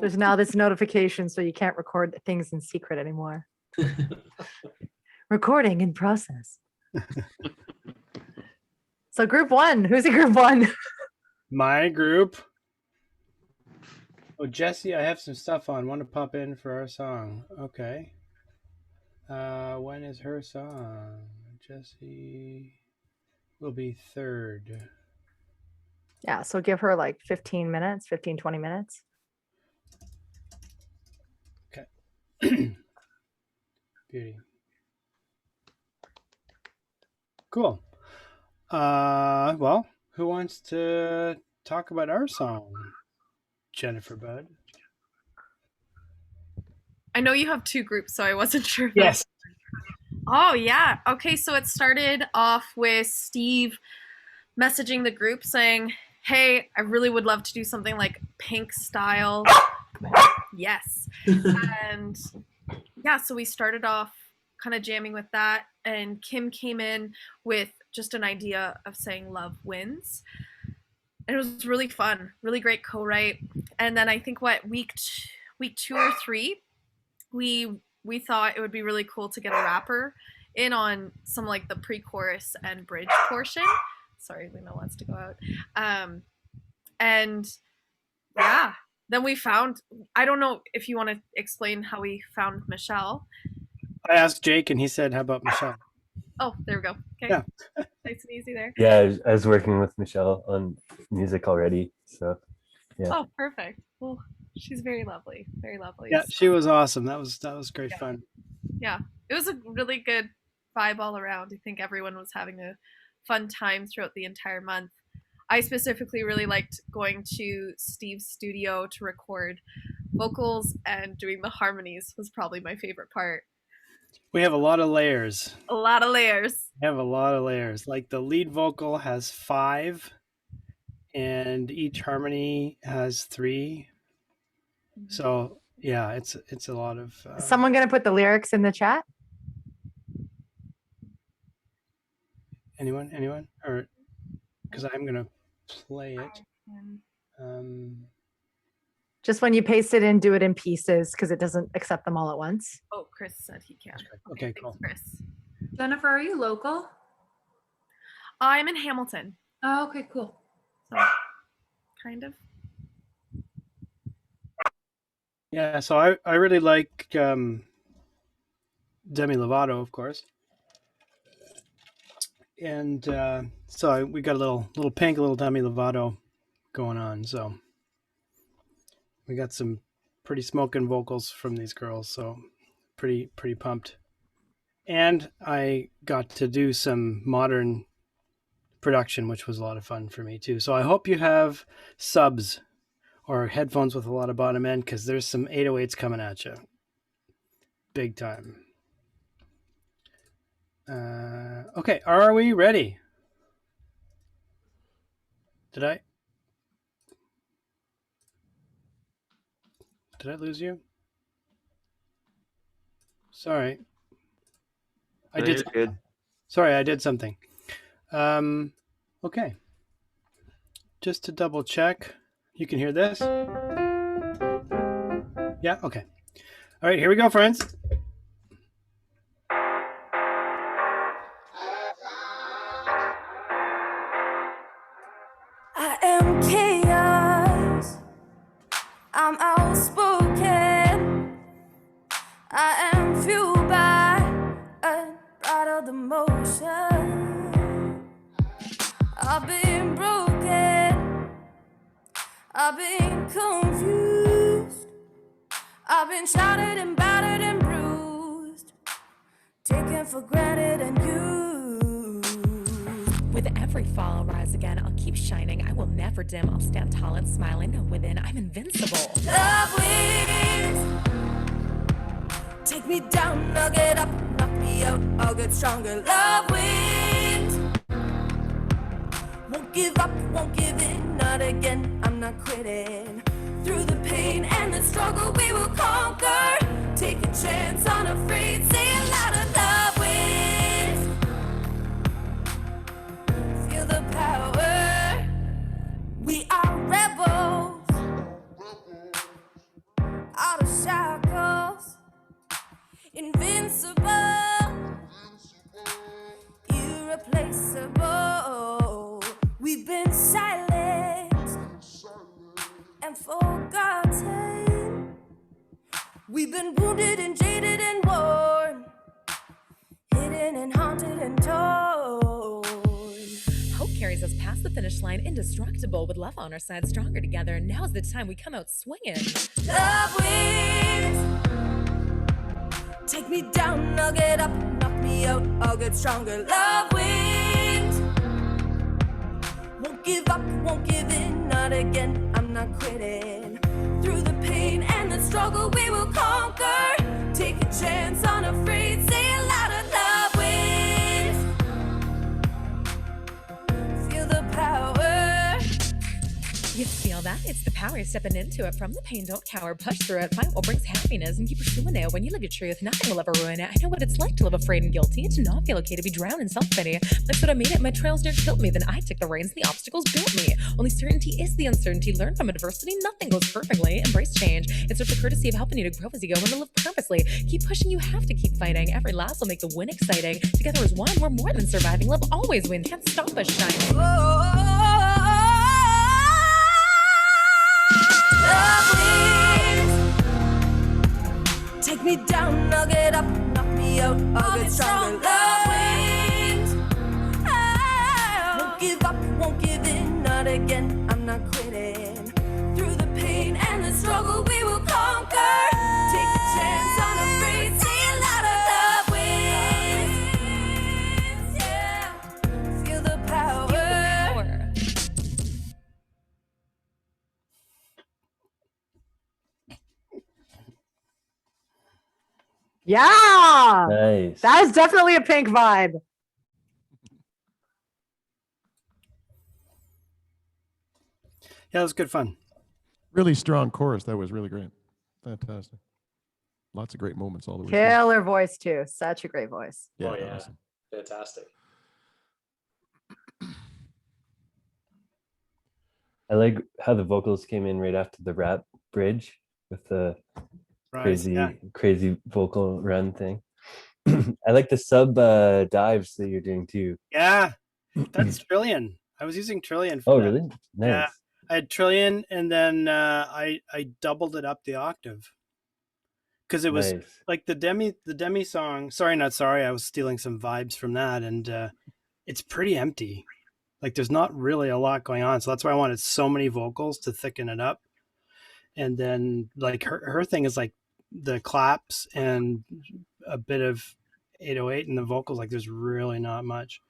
There's now this notification, so you can't record things in secret anymore. Recording in process. So group one, who's in group one? My group. Oh, Jesse, I have some stuff on. Want to pop in for our song? Okay. When is her song? Jesse will be third. Yeah, so give her like 15 minutes, 15, 20 minutes. Okay. Beauty. Cool. Well, who wants to talk about our song? Jennifer Budd. I know you have two groups, so I wasn't sure. Yes. Oh, yeah. Okay, so it started off with Steve messaging the group saying, hey, I really would love to do something like Pink style. Yes. And yeah, so we started off kind of jamming with that, and Kim came in with just an idea of saying love wins. And it was really fun, really great co-write. And then I think week 2 or 3, we thought it would be really cool to get a rapper in on some like the pre-chorus and bridge portion. Sorry, Lena wants to go out. And yeah, then we found, I don't know if you want to explain how we found Michelle. I asked Jake and he said, how about Michelle? Oh, there we go. Okay. Yeah. Nice and easy there. Yeah, I was working with Michelle on music already, so yeah. Oh, perfect. Well, she's very lovely. Very lovely. Yeah, she was awesome. That was great fun. Yeah, it was a really good vibe all around. I think everyone was having a fun time throughout the entire month. I specifically really liked going to Steve's studio to record vocals, and doing the harmonies was probably my favorite part. We have a lot of layers. A lot of layers. We have a lot of layers. Like the lead vocal has 5, and each harmony has 3. So yeah, it's a lot of. Is someone gonna put the lyrics in the chat? Anyone? Or because I'm gonna play it. Just when you paste it in, do it in pieces because it doesn't accept them all at once. Oh, Chris said he can. Okay, cool. Chris. Jennifer, are you local? I'm in Hamilton. Oh, okay, cool. So, kind of. Yeah, so I really like Demi Lovato, of course, and so we got a little Pink, a little Demi Lovato going on. So we got some pretty smoking vocals from these girls, so pretty pumped. And I got to do some modern production, which was a lot of fun for me too. So I hope you have subs or headphones with a lot of bottom end, because there's some 808s coming at you big time. Okay, are we ready? Did I lose you? Sorry. I did. Good. Sorry, I did something. Okay. Just to double check, you can hear this? Yeah, okay. All right, here we go, friends. I am chaos. I'm outspoken. I am fueled by unbridled emotion. I've been broken. I've been confused. I've been shattered and battered and bruised, taken for granted and used. With every fall, I'll rise again. I'll keep shining. I will never dim. I'll stand tall and smile. I know within I'm invincible. Love wins. Take me down, I'll get up. Knock me out, I'll get stronger. Love wins. Won't give up, won't give in. Not again, I'm not quitting. Through the pain and the struggle, we will conquer. Take a chance, unafraid. Say it louder, love wins. Feel the power. We are rebels. irreplaceable. We've been silenced and forgotten. We've been wounded and jaded and worn, hidden and haunted and torn. Hope carries us past the finish line, indestructible, with love on our side, stronger together. Now's the time we come out swinging. Love wins. Take me down, I'll get up. Knock me out, I'll get stronger. Love wins. Won't give up, won't give in, not again. I'm not quitting. Through the pain and the struggle, we will conquer. Take a chance, unafraid. Say it louder. Love wins. Feel the power. You feel that? It's the power of stepping into it. From the pain, don't cower. Push through it. Find what brings happiness and keep pursuing it. When you live your truth, nothing will ever ruin it. I know what it's like to live afraid and guilty, to not feel okay, to be drowned in self-pity. That's what I made it. My trails near killed me. Then I took the reins. The obstacles built me. Only certainty is the uncertainty. Learn from adversity. Nothing goes perfectly. Embrace change. It's with the courtesy of helping you to grow as you go and to live purposely. Keep pushing. You have to keep fighting. Every last will make the win exciting. Together as one, we're more than surviving. Love always wins. Can't stop us shining. Love wins. Take me down, I'll get up. Knock me out, I'll get stronger. Love wins. Won't give up, won't give in, not again. I'm not quitting. Through the pain and the struggle, we will conquer. Take a chance, unafraid. Say it louder. Love wins. Yeah. Feel the power. Yeah. Nice. That was definitely a Pink vibe. Yeah, it was good fun. Really strong chorus. That was really great. Fantastic. Lots of great moments all the way through. Killer voice too. Such a great voice. Oh, yeah. Awesome. Fantastic. I like how the vocals came in right after the rap bridge with the Right. Yeah. crazy vocal run thing. I like the sub dives that you're doing too. Yeah. That's Trillion. I was using Trillion for Oh, that. really? Nice. Yeah. I had Trillion, and then I doubled it up the octave because it was Nice. like the demi song. Sorry, not sorry. I was stealing some vibes from that, and it's pretty empty. Like there's not really a lot going on, so that's why I wanted so many vocals to thicken it up. And then like her thing is like the claps and a bit of 808 in the vocals. Like there's really not much.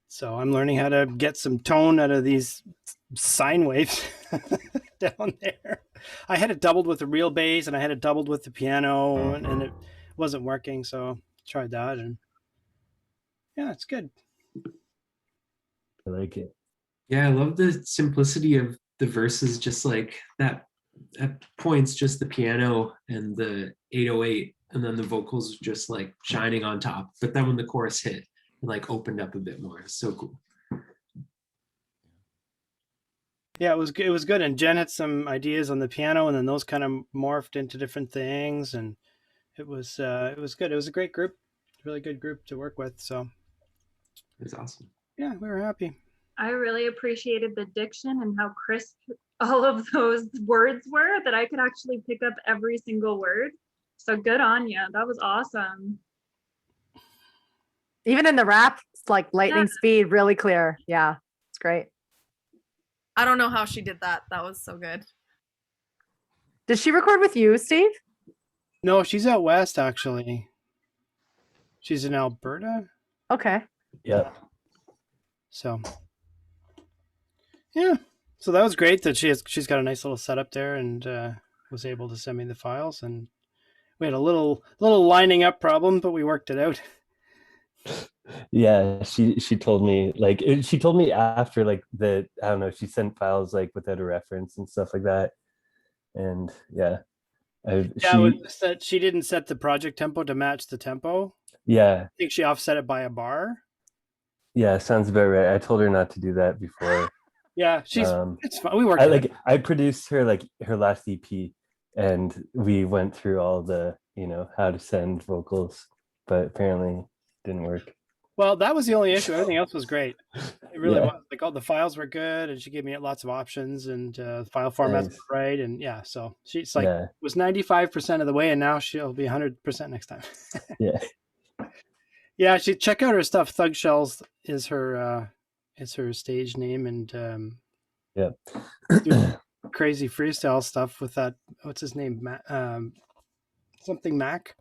So I'm learning how to get some tone out of these sine waves down there. I had it doubled with the real bass and I had it doubled with the piano and it wasn't working. So tried that and yeah, it's good. I like it. Yeah, I love the simplicity of the verses, just like that at points, just the piano and the 808, and then the vocals just like shining on top. But then when the chorus hit, it like opened up a bit more. It's so cool. Yeah, it was good. And Jen had some ideas on the piano, and then those kind of morphed into different things, and it was good. It was a great group, really good group to work with. So it was awesome. Yeah, we were happy. I really appreciated the diction and how crisp all of those words were, that I could actually pick up every single word. So good on you. That was awesome. Even in the rap, it's like lightning speed, really clear. Yeah, it's great. I don't know how she did that. That was so good. Did she record with you, Steve? No, she's out west actually. She's in Alberta. Okay. Yeah. So yeah, so that was great that she's got a nice little setup there and was able to send me the files, and we had a little lining up problem, but we worked it out. Yeah, she told me she told me after like that, I don't know, she sent files like without a reference and stuff like that, and yeah, it was just that she didn't set the project tempo to match the tempo. Yeah, I think she offset it by a bar. Yeah, sounds about right. I told her not to do that before. Yeah, it's fine. We worked. I produced her her last EP, and we went through all the how to send vocals, but apparently didn't work. Well, that was the only issue. Everything else was great. It really Yeah. was. Like all the files were good, and she gave me lots of options, and file formats Nice. were right, and yeah. So she's like Yeah. was 95% of the way, and now she'll be 100% next time. Yeah. Yeah, she check out her stuff. Thug Shells is her stage name, and Yeah. do crazy freestyle stuff with that. What's his name? Something Mac.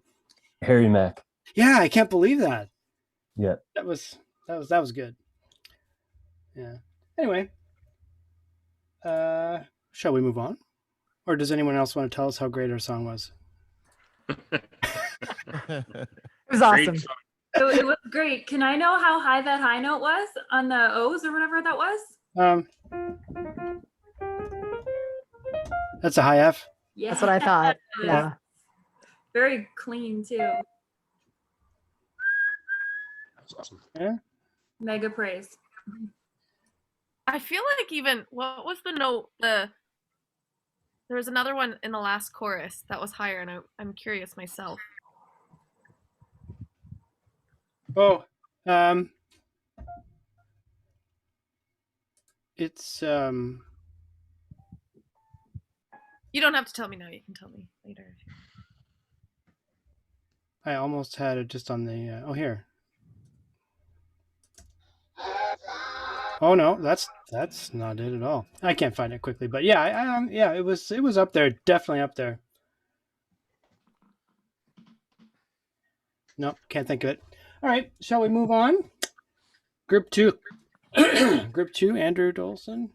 Harry Mack. Yeah, I can't believe that. Yeah. That was good. Yeah. Anyway, shall we move on, or does anyone else want to tell us how great our song was? It was awesome. It was great. Can I know how high that high note was on the O's or whatever that was? That's a high F. Yeah. That's what I thought. Yeah. Very clean too. That's awesome. Yeah. Mega praise. I feel like even what was the note? There was another one in the last chorus that was higher, and I'm curious myself. Oh, it's You don't have to tell me now. You can tell me later. I almost had it just on the here. Oh no, that's not it at all. I can't find it quickly, but yeah, yeah, it was up there, definitely up there. Nope, can't think of it. All right, shall we move on? Group 2. Group 2, Andrew Dolson.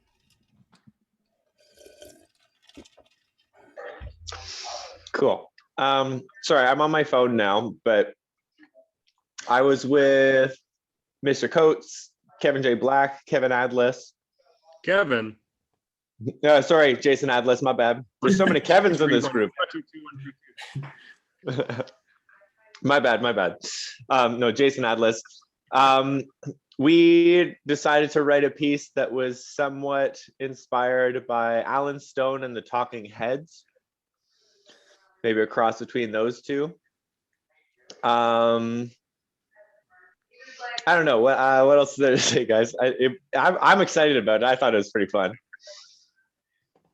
Cool. Sorry, I'm on my phone now, but I was with Mr. Coates, Kevin J. Black, Kevin Adlis. Kevin. Sorry, Jason Adlis, my bad. There's so many Kevins in this group. My bad. No, Jason Adlis. We decided to write a piece that was somewhat inspired by Alan Stone and the Talking Heads. Maybe a cross between those two. I don't know what else is there to say, guys. I'm excited about it. I thought it was pretty fun.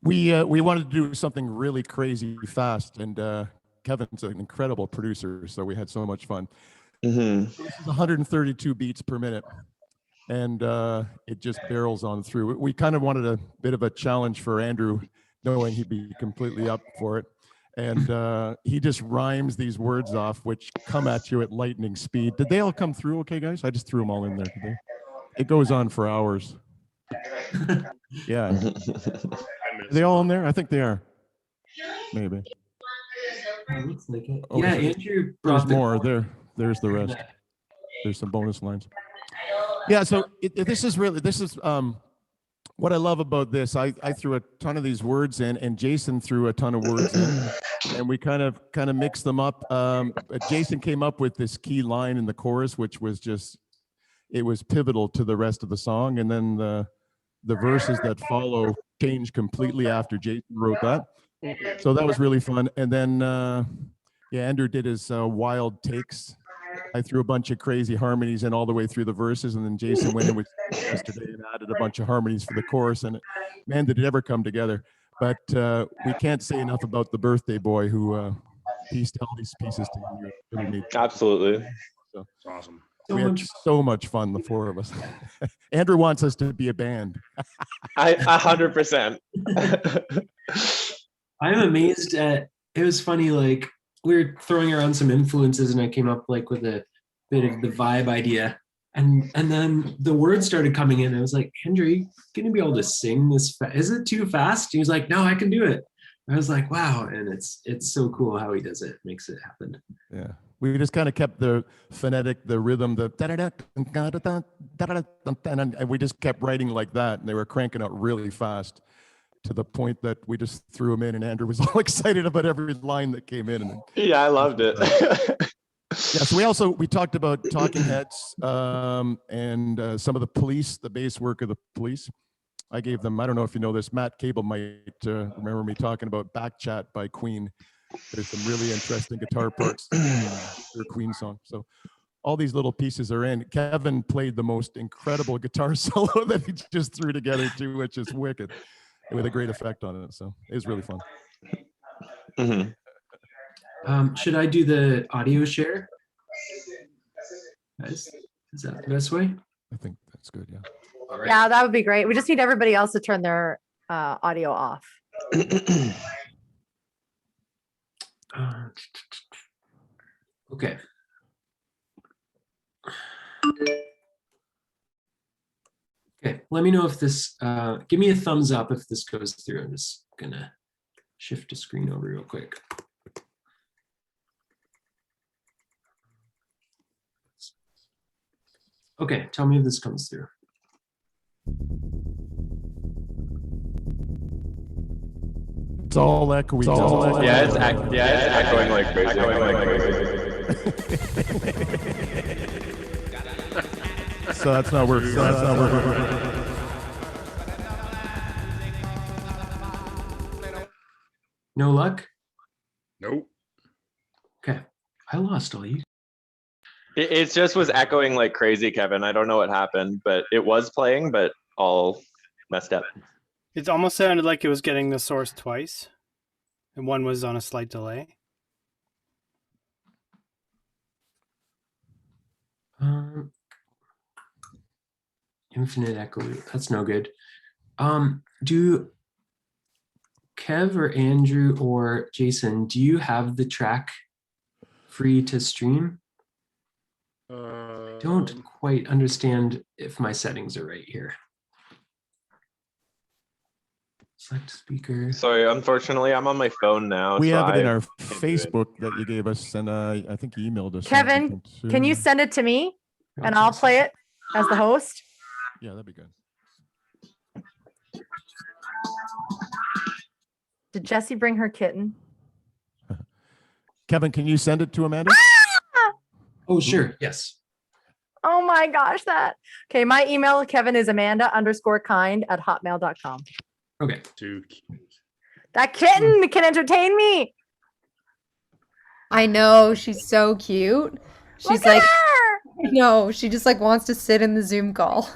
We wanted to do something really crazy fast, and Kevin's an incredible producer, so we had so much fun. Mm-hmm. This is 132 beats per minute, and it just barrels on through. We kind of wanted a bit of a challenge for Andrew, knowing he'd be completely up for it. And he just rhymes these words off, which come at you at lightning speed. Did they all come through okay, guys? I just threw them all in there today. It goes on for hours. Yeah. Are they all in there? I think they are. Maybe. Looks like it. Oh, Yeah, there's- Andrew There's brought the more. There's the rest. There's some bonus lines. Yeah, so this is what I love about this. I threw a ton of these words in, and Jason threw a ton of words in, and we kind of mixed them up. Jason came up with this key line in the chorus, which was it was pivotal to the rest of the song, and then the verses that follow change completely after Jason wrote that. So that was really fun. And then Andrew did his wild takes. I threw a bunch of crazy harmonies in all the way through the verses, and then Jason went in with yesterday and added a bunch of harmonies for the chorus, and man, did it ever come together. But we can't say enough about the birthday boy who pieced all these pieces together. It really made Absolutely. So It's awesome. we had so much fun, the four of us. Andrew wants us to be a band. 100%. I'm amazed at, it was funny, like we were throwing around some influences and I came up like with a bit of the vibe idea. And then the words started coming in. I was like, Andrew, are you gonna be able to sing this? Is it too fast? He was like, no, I can do it. I was like, wow. And it's so cool how he does it, makes it happen. Yeah. We just kind of kept the phonetic, the rhythm, the and we just kept writing like that. And they were cranking out really fast to the point that we just threw them in, and Andrew was all excited about every line that came in. And Yeah, I loved it. yeah, so we talked about Talking Heads and some of the Police, the bass work of the Police. I gave them, I don't know if you know this, Matt Cable might remember me talking about Back Chat by Queen. There's some really interesting guitar parts for a Queen song. So all these little pieces are in. Kevin played the most incredible guitar solo that he just threw together too, which is wicked, with a great effect on it. So it was really fun. Should I do the audio share? Guys, is that the best way? I think that's good. Yeah. All right. Yeah, that would be great. We just need everybody else to turn their audio off. Okay. Okay, let me know if this, give me a thumbs up if this goes through. I'm just gonna shift the screen over real quick. Okay, tell me if this comes through. It's all echoey. Yeah, it's echoing like crazy. So that's not working. No luck? Nope. Okay, I lost all you. It just was echoing like crazy, Kevin. I don't know what happened, but it was playing, but all messed up. It almost sounded like it was getting the source twice, and one was on a slight delay. Infinite echo loop. That's no good. Do Kev or Andrew or Jason, do you have the track free to stream? Don't quite understand if my settings are right here. Select speaker. Sorry, unfortunately, I'm on my phone now. We so have it in I our can't do it. Facebook that you gave us, and I think you emailed us. Kevin, can you send it to me and I'll play it as the host? Yeah, that'd be good. Did Jessie bring her kitten? Kevin, can you send it to Amanda? Oh, sure. Yes. Oh my gosh, that. Okay, my email, Kevin, is amanda_kind@hotmail.com. Okay. Too cute. That kitten can entertain me. I know, she's so cute. She's Look at like, her. no, she just like wants to sit in the Zoom call.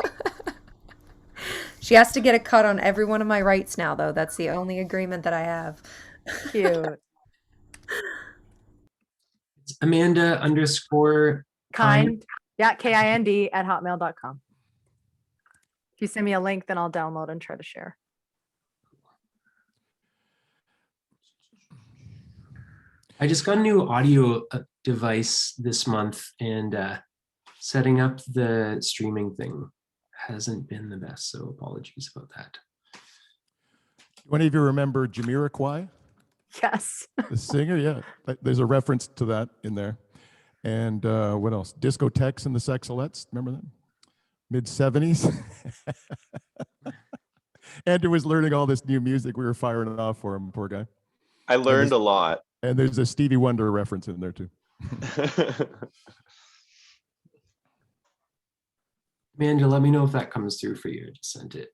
She has to get a cut on every one of my rights now, though. That's the only agreement that I have. Cute. It's Amanda_kind. Yeah, KIND@hotmail.com. If you send me a link, then I'll download and try to share. I just got a new audio device this month, and setting up the streaming thing hasn't been the best, so apologies about that. Any of you remember Jamiroquai, Yes. the singer? Yeah, there's a reference to that in there. And what else? Discotheques and the Sexalettes. Remember that? Mid-70s. Andrew was learning all this new music. We were firing it off for him, poor guy. I learned a lot. And there's a Stevie Wonder reference in there too. Amanda, let me know if that comes through for you. I just sent it.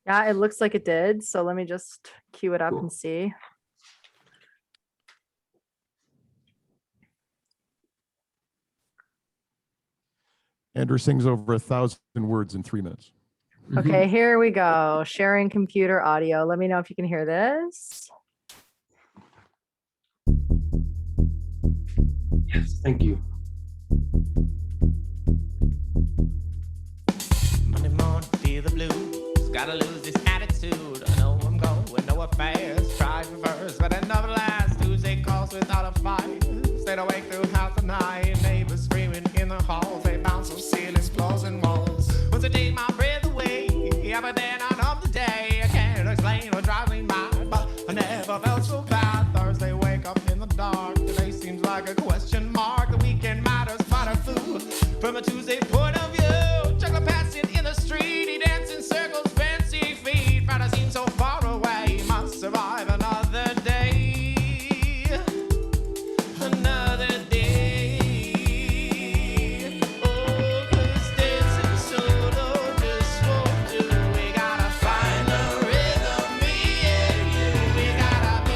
Yeah, it looks like it did. So let me just cue it up Cool. and see. Andrew sings over 1,000 words in 3 minutes. Okay, here we go. Sharing computer audio. Let me know if you can hear this. Yes, thank you. Monday morning, feel the blues. Gotta lose this attitude. I know I'm going with no affairs. Try reverse, but it never lasts. Tuesday calls without a fight. Stayed awake through half the night. Neighbors screaming in the halls. They bounce on ceilings, floors, and walls. Once I take my breath away, but then I know the day. I can't explain what drives me mad, but I never felt so bad. Thursday, wake up in the dark. Today seems like a question mark. The weekend matters, find a fool. From a Tuesday point of view, chocolate passing in the street. He dances in circles, fancy feet. Friday seems so far away. Must survive another day. Another day. Oh, 'cause dancing solo just won't do. We gotta find a rhythm, me and you. We gotta be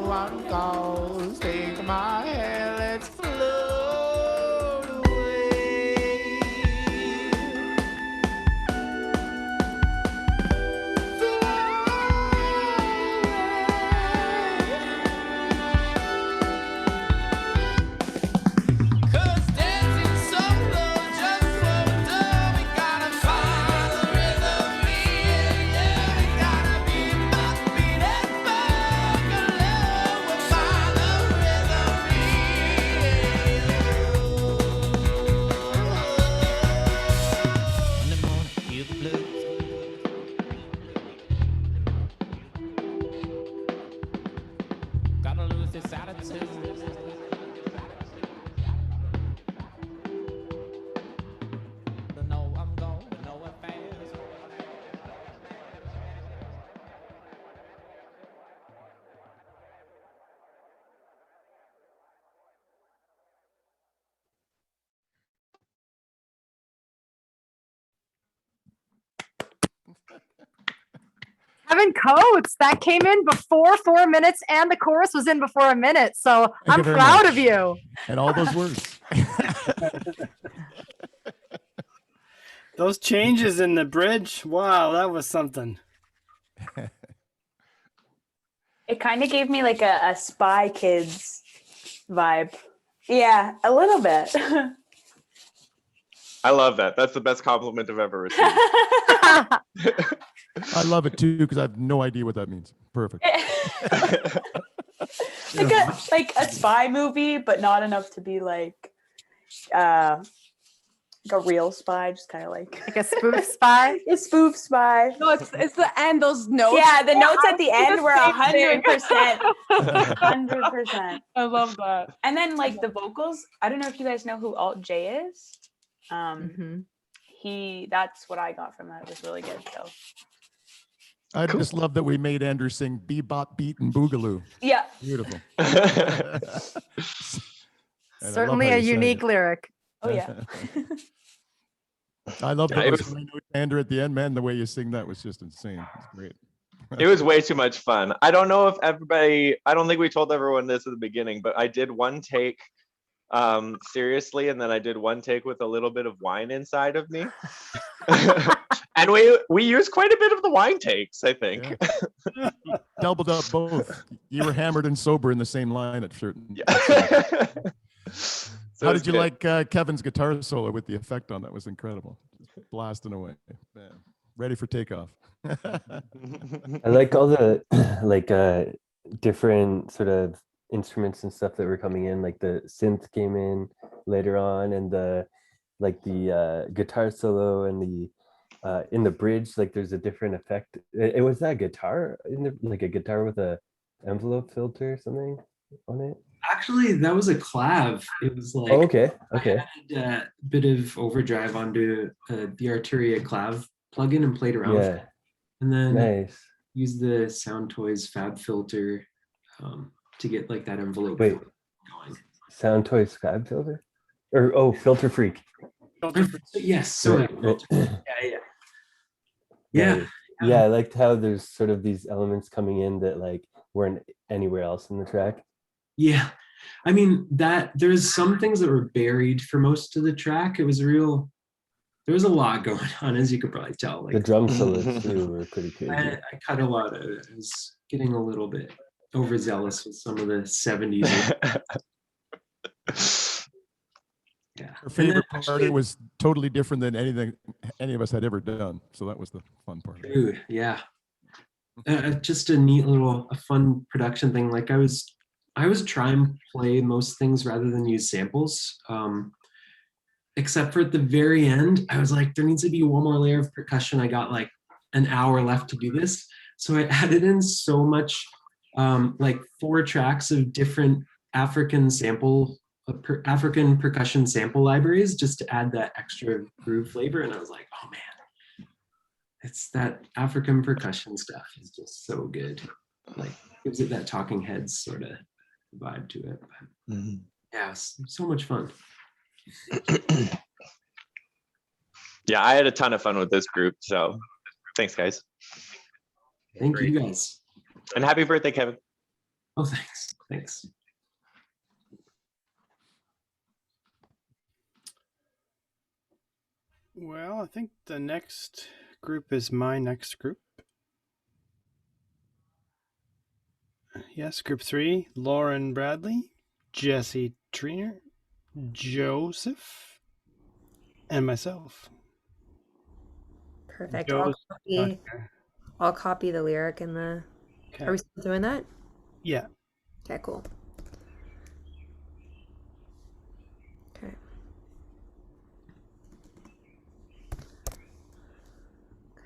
one goes. Take my hand, let's float away. Cause dancing solo just for a time, we gotta find the rhythm, yeah, we gotta be my beat and fuck alone, we'll find the rhythm, in the morning, feel the blues. Gotta lose this attitude. No, I'm going nowhere fast. Kevin Coates, that came in before 4 minutes and the chorus was in before a minute. So Thank I'm you very proud much. of you. And all those words. Those changes in the bridge, wow, that was something. It kind of gave me like a Spy Kids vibe. Yeah, a little bit. I love that. That's the best compliment I've ever received. I love it too because I have no idea what that means. Perfect. like a spy movie, but not enough to be like a real spy, just kind of like a spoof spy. A spoof spy. No, it's the end. Those notes. Yeah, the notes at the I end did were the same 100%. thing. 100%. I love that. And then like the vocals. I don't know if you guys know who Alt J is. That's what I got from that. It was really good. So I just love that we made Andrew sing Bebop, Beat, and Boogaloo. yeah. Beautiful. And I love Certainly how a you sang unique it. lyric. Oh yeah. I love Yeah, it those was- three notes, Andrew, at the end, man. The way you sing that was just insane. It's great. It was way too much fun. I don't know if I don't think we told everyone this at the beginning, but I did one take seriously, and then I did one take with a little bit of wine inside of me. And we used quite a bit of the wine takes, I think. Yeah. Doubled up both. You were hammered and sober in the same line at certain. How did you like Kevin's guitar solo with the effect on that? Was incredible. Just blasting away. Man, ready for takeoff. I like all the like different sort of instruments and stuff that were coming in. Like the synth came in later on, and the guitar solo and the in the bridge, like there's a different effect. It was that guitar in the, like a guitar with a envelope filter or something on it. Actually, that was a clav. It was like Oh, okay. Okay. I added a bit of overdrive onto the Arturia clav plugin and played around with Yeah. it. And then Nice. used the Sound Toys Fab filter to get like that envelope Wait. filter going. Sound Toys Fab filter? Or Filter Freak. Yes, sorry. Right. Yeah. Yeah, I liked how there's sort of these elements coming in that like weren't anywhere else in the track. Yeah. I mean that there's some things that were buried for most of the track. It was there was a lot going on, as you could probably tell. Like The drum solos too were pretty crazy. I cut a lot of it. I was getting a little bit overzealous with some of the 70s. Yeah. Her favorite part it was totally different than anything any of us had ever done. So that was the fun part. Dude, yeah. Just a neat little, a fun production thing. Like I was trying to play most things rather than use samples. Except for at the very end, I was like, there needs to be one more layer of percussion. I got like an hour left to do this. So I added in so much, like 4 tracks of different African percussion sample libraries just to add that extra groove flavor. And I was like, oh man, it's that African percussion stuff is just so good. Like gives it that Talking Heads sort of vibe to it. But, yeah, it's so much fun. Yeah, I had a ton of fun with this group. So thanks, guys. Thank you guys. And happy birthday, Kevin. Oh, thanks. Thanks. Well, I think the next group is my next group. Yes, group 3, Lauren Bradley, Jesse Triner, Joseph, and myself. Perfect. Joe's not here. I'll copy the lyric in the. Okay. Are we still doing that? Yeah. Okay, cool. Okay.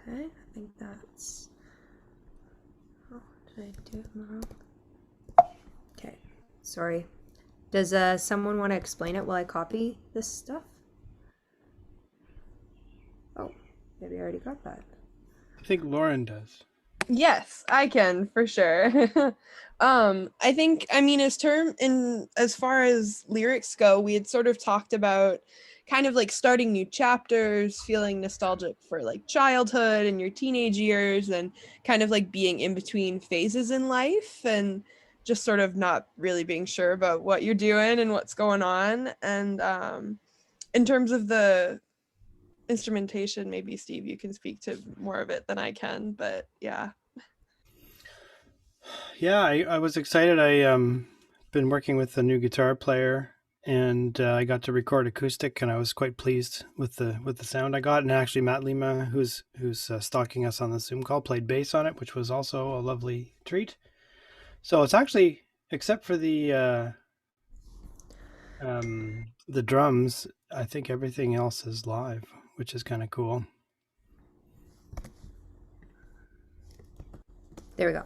Okay, I think that's. Oh, did I do it wrong? Okay, sorry. Does someone want to explain it while I copy this stuff? Oh, maybe I already got that. I think Lauren does. Yes, I can for sure. I think, I mean, as far as lyrics go, we had sort of talked about kind of like starting new chapters, feeling nostalgic for like childhood and your teenage years, and kind of like being in between phases in life and just sort of not really being sure about what you're doing and what's going on. And in terms of the instrumentation, maybe Steve, you can speak to more of it than I can, but yeah. Yeah, I was excited. I been working with a new guitar player, and I got to record acoustic, and I was quite pleased with the sound I got. And actually, Matt Lima, who's stalking us on the Zoom call, played bass on it, which was also a lovely treat. So it's actually, except for the drums, I think everything else is live, which is kind of cool. There we go.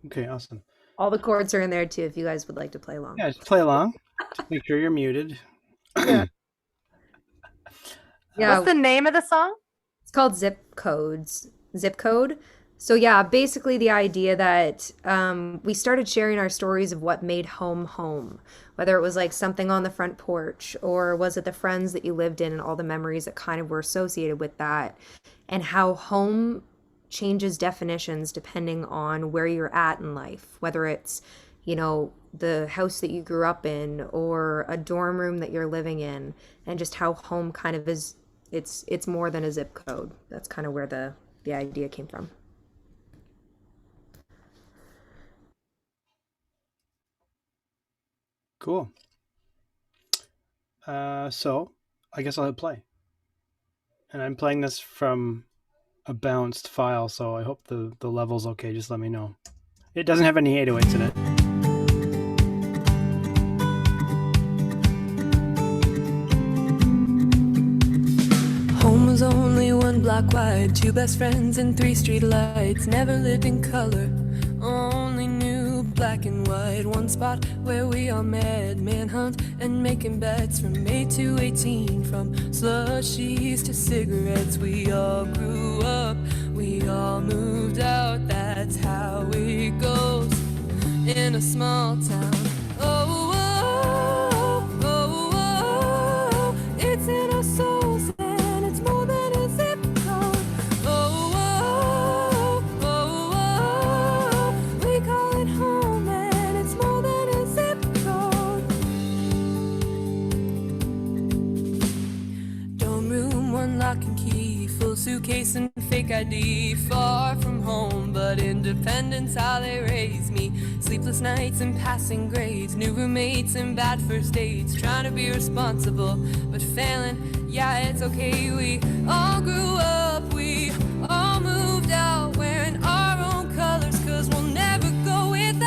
Okay, awesome. All the chords are in there too if you guys would like to play along. Yeah, just play along. Just make sure you're muted. Yeah. What's the name of the song? It's called Zip Code. So yeah, basically the idea that we started sharing our stories of what made home home, whether it was like something on the front porch, or was it the friends that you lived in and all the memories that kind of were associated with that, and how home changes definitions depending on where you're at in life, whether it's, you know, the house that you grew up in or a dorm room that you're living in, and just how home kind of is, it's more than a zip code. That's kind of where the idea came from. Cool. So I guess I'll hit play. And I'm playing this from a bounced file, so I hope the level's okay. Just let me know. It doesn't have any 808s in it. Home was only one block wide, 2 best friends and 3 street lights. Never lived in color, only knew black and white. One spot where we all met, manhunt and making bets. From 8 to 18, from slushies to cigarettes. We all grew up, we all moved out. That's how it goes in a small town. Oh, oh, oh, oh, oh. It's in our souls. More than a zip code. Oh, oh, oh, oh, we call it home, and it's more than a zip code. Dorm room, 1 lock and key, full suitcase and fake ID. Far from home, but independence how they raised me. Sleepless nights and passing grades, new roommates and bad first dates. Trying to be responsible, but failing. Yeah, it's okay, we all grew up, we all moved out, wearing our own colors, 'cause we'll never go without.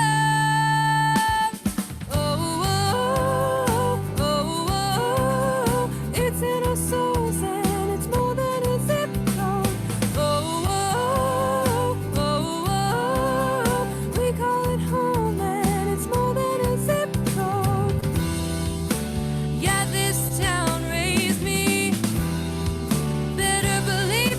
Oh, oh, oh, oh, oh, it's in our souls and it's more than a zip code. Oh, oh, oh, oh, we call it home and it's more than a zip code. Yeah, this town raised me. Better believe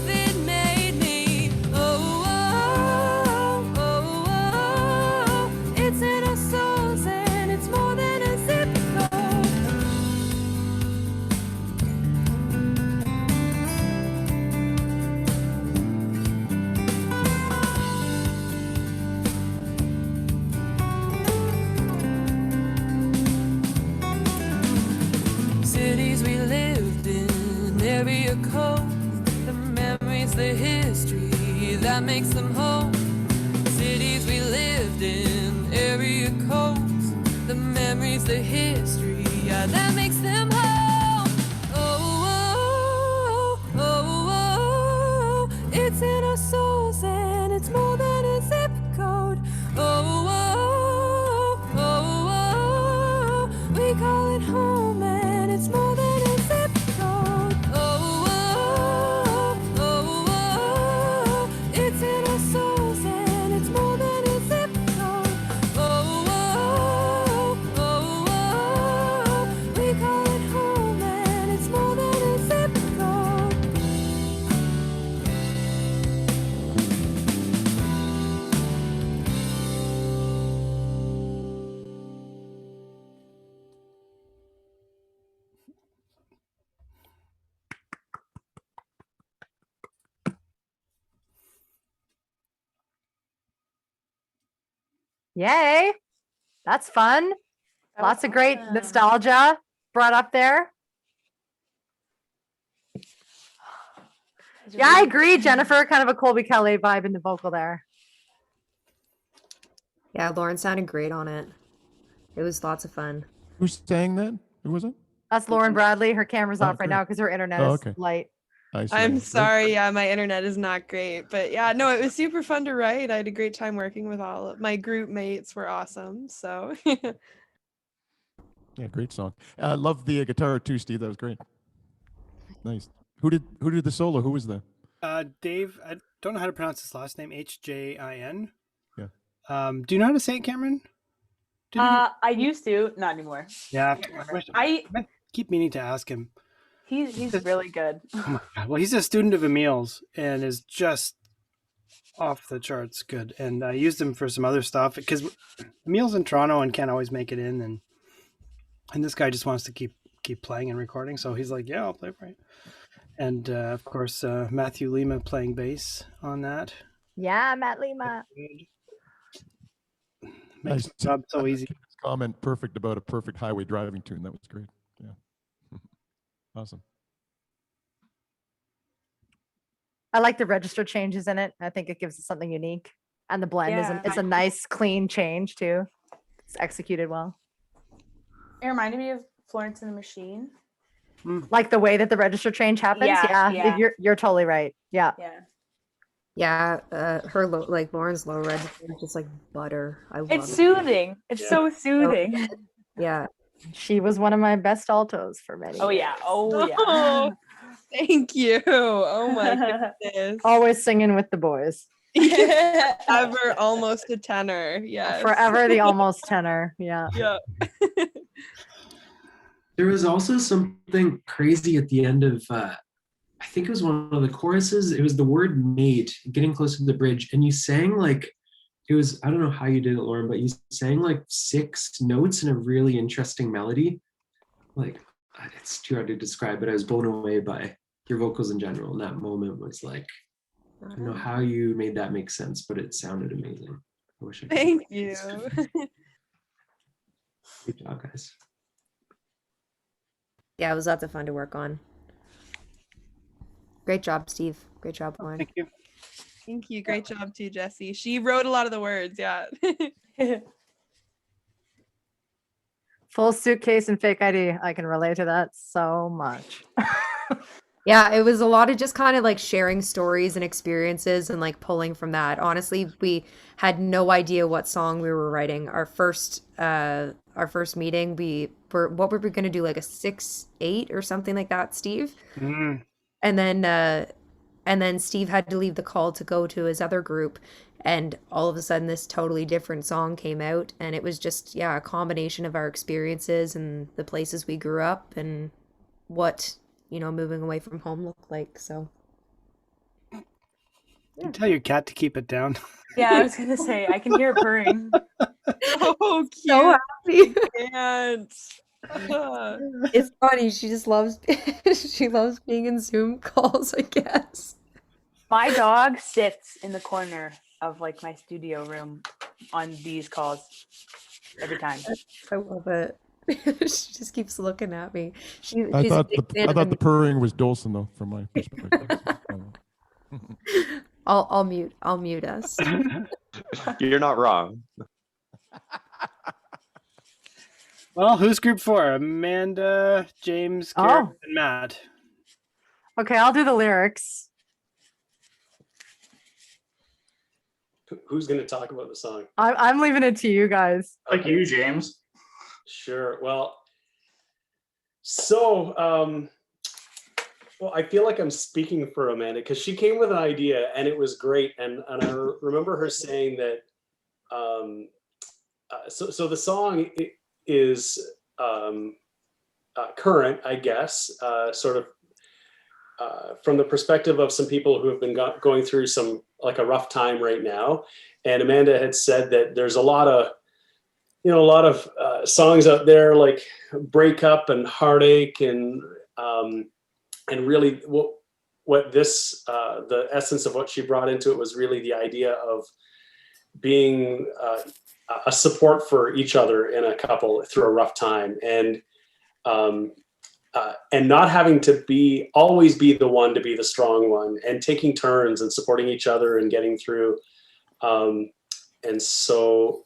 area codes, the memories, the history that makes them home. Cities we lived in, area codes, the memories, the history, yeah, that makes them home. Oh, oh, oh, oh, it's in our souls and it's more than a zip code. Oh, oh, oh, oh, we call it home and it's more than a zip code. Oh, oh, oh, oh, it's in our souls and it's more than a zip code. Oh, oh, oh, oh, we call it home and it's more than a zip code. Yay. That's fun. That Lots was of great awesome. nostalgia brought up there. Yeah, I agree, Jennifer. Kind of a Colby Kelly vibe in the vocal there. Yeah, Lauren sounded great on it. It was lots of fun. Who sang that? Who was it? That's Lauren Bradley. Her camera's Oh, off right great. now because her internet Oh, is okay. light. I see. I'm Great. sorry. Yeah, my internet is not great, but yeah, no, it was super fun to write. I had a great time working with all of my group mates. Were awesome. So Yeah, great song. I love the guitar too, Steve. That was great. Nice. Who did the solo? Who was the? Dave, I don't know how to pronounce his last name. Hjin. Yeah. Do you know how to say it, Cameron? I used to, not anymore. Yeah. I keep meaning to ask him. he's really good. Oh my God. Well, he's a student of Emil's and is just off the charts good. And I used him for some other stuff because Emil's in Toronto and can't always make it in, and this guy just wants to keep playing and recording. So he's like, yeah, I'll play for you. And of course, Matthew Lima playing bass on that. Yeah, Matt Lima. Makes the job so easy. Comment perfect about a perfect highway driving tune. That was great. Yeah. Awesome. I like the register changes in it. I think it gives it something unique. And the blend Yeah. is a nice, clean change too. It's executed well. It reminded me of Florence and the Machine. Like the way that the register change happens. Yeah, Yeah, yeah. you're totally right. Yeah. Yeah. Yeah, her like Lauren's low register is just like butter. I love It's it. soothing. It's so soothing. Yeah. She was one of my best altos for many Oh yeah. years. Oh yeah. Oh, thank you. Oh my goodness. Always singing with the boys. Ever almost a tenor. Yes. Forever the almost tenor. Yeah. Yeah. There was also something crazy at the end of, I think it was one of the choruses. It was the word mate, getting close to the bridge. And you sang like, it was, I don't know how you did it, Lauren, but you sang like 6 notes in a really interesting melody. Like, it's too hard to describe, but I was blown away by your vocals in general. And that moment was like, I don't know how you made that make sense, but it sounded amazing. I wish I could. Thank you. Good job, guys. Yeah, it was lots of fun to work on. Great job, Steve. Great job, Lauren. Thank you. Thank you. Great job too, Jessie. She wrote a lot of the words. Yeah. Full suitcase and fake ID. I can relate to that so much. Yeah, it was a lot of just kind of like sharing stories and experiences and like pulling from that. Honestly, we had no idea what song we were writing. Our first meeting, what were we gonna do, like a 6/8 or something like that, Steve? Mm. And then Steve had to leave the call to go to his other group, and all of a sudden this totally different song came out, and it was just, yeah, a combination of our experiences and the places we grew up and what, moving away from home looked like. So You tell your cat to keep it down. Yeah, I was gonna say I can hear it purring. Oh, cute. so happy. And It's funny. She just loves she loves being in Zoom calls, I guess. My dog sits in the corner of like my studio room on these calls every time. I love it. She just keeps looking at me. She's I a thought big the fan I of thought the purring was Dolson though, from my perspective. I'll mute us. You're not wrong. Well, who's group 4? Amanda, James, Karen, and Matt. Okay, I'll do the lyrics. Who's going to talk about the song? I'm leaving it to you guys. Like you, James. Sure. Well, so well, I feel like I'm speaking for Amanda because she came with an idea and it was great. And I remember her saying that. So the song is current, I guess, sort of from the perspective of some people who have been going through some like a rough time right now. And Amanda had said that there's a lot of songs out there like breakup and heartache and really what this the essence of what she brought into it was really the idea of being a support for each other in a couple through a rough time and not having to always be the one to be the strong one and taking turns and supporting each other and getting through. And so,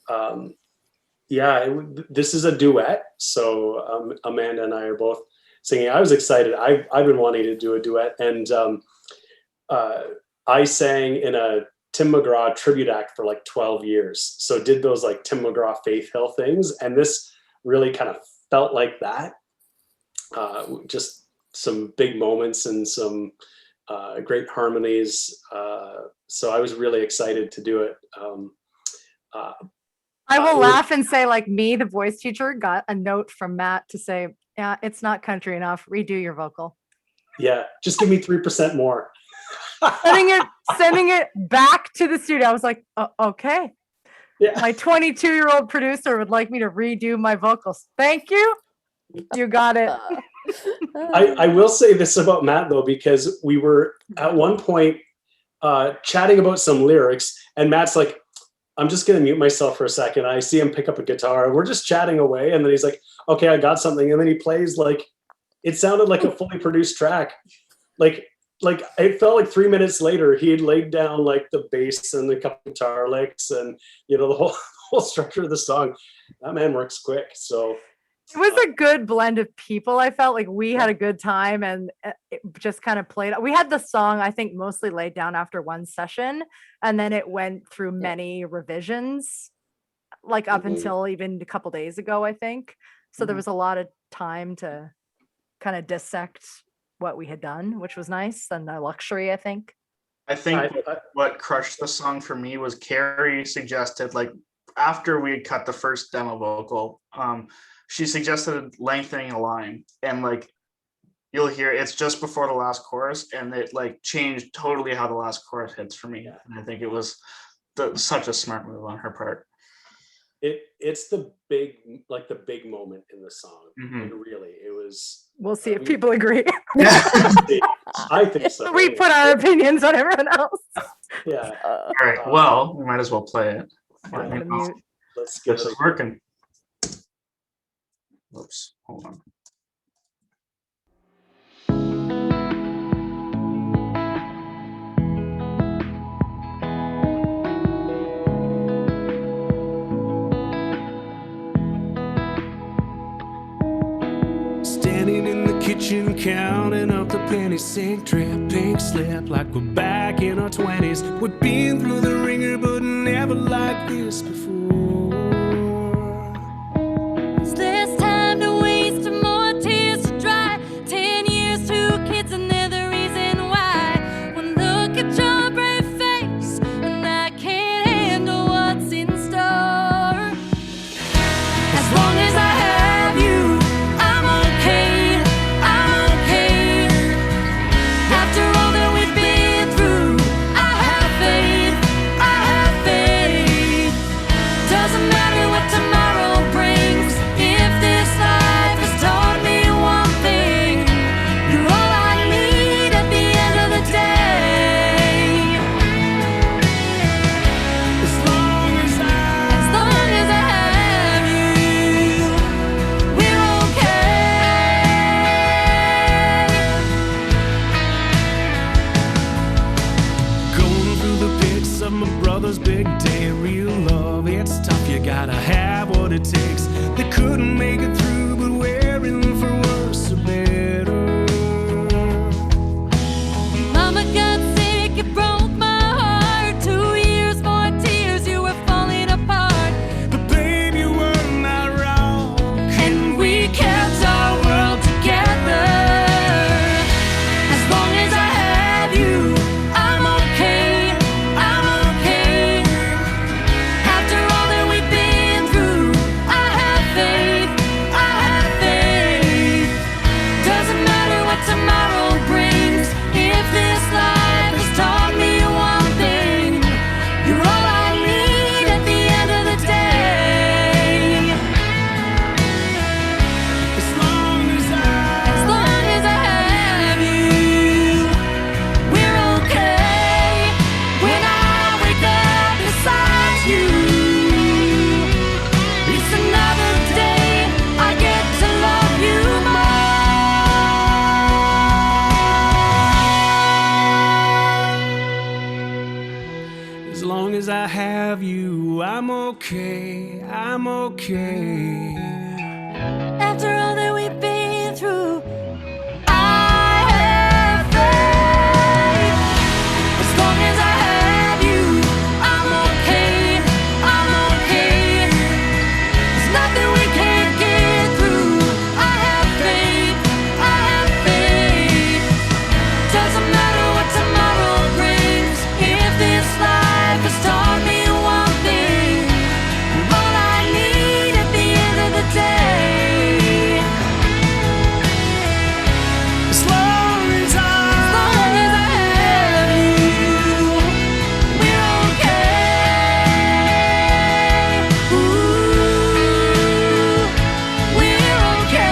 this is a duet. So Amanda and I are both singing. I was excited. I've been wanting to do a duet, and I sang in a Tim McGraw tribute act for like 12 years. So did those like Tim McGraw Faith Hill things, and this really kind of felt like that. Just some big moments and some great harmonies. So I was really excited to do it. I will laugh and say, like me, the voice teacher, got a note from Matt to say, yeah, it's not country enough. Redo your vocal. Yeah, just give me 3% more. Sending it back to the studio. I was like, okay. Yeah. My 22-year-old producer would like me to redo my vocals. Thank you. You got it. I will say this about Matt though, because we were at one point chatting about some lyrics, and Matt's like, I'm just going to mute myself for a second. I see him pick up a guitar and we're just chatting away. And then he's like, okay, I got something. And then he plays like, it sounded like a fully produced track. Like it felt like 3 minutes later, he had laid down like the bass and a couple guitar licks and, the whole structure of the song. That man works quick. So it was a good blend of people. I felt like we had a good time and it just kind of played. We had the song, I think, mostly laid down after one session, and then it went through many revisions, like up until even a couple days ago, I think. So there was a lot of time to kind of dissect what we had done, which was nice and a luxury, I think. I think what crushed the song for me was Carrie suggested, like, after we had cut the first demo vocal, she suggested lengthening a line, and like you'll hear it's just before the last chorus, and it like changed totally how the last chorus hits for me. And I think it was such a smart move on her part. It's the big moment in the song. Mhm. It was. We'll see if people agree. I think so. We put our opinions on everyone else. Yeah. All right. Well, we might as well play it. Let's get this is working. Oops, hold on. Standing in the kitchen, counting up the penny sink drip, pink slip, like we're back in our 20s. We've been through the ringer, but never like this before. Is less time to waste and more tears to dry? 10 years, 2 kids, and they're the reason why. One look at your brave face, and I can't handle what's in store. As long as I have you, I'm okay, I'm okay. After all that we've been through, I have faith, I have faith. what it takes. They couldn't make it through, but we're in for worse or better. Mama got sick, it broke my heart. 2 years, more tears, you were falling apart. But babe, you were not wrong. And we kept our world together. As long as I have you, I'm okay, I'm okay. After all that we've been through, I have faith, I have faith. Doesn't matter what tomorrow brings. If this life has taught me one thing, you're all I need at the end of the day. As long as I have you, we're okay. When I wake up beside you, it's another day I get to love you As long as I have you, I'm okay, I'm okay. After all that we've been through, I have faith. As long as I have you, I'm okay, I'm okay. There's nothing we can't get through. I have faith, I have faith. Doesn't matter what tomorrow brings. If this life has taught me one thing, you're all I need at the end of the day. As long as I have you, we're okay. Ooh, we're okay.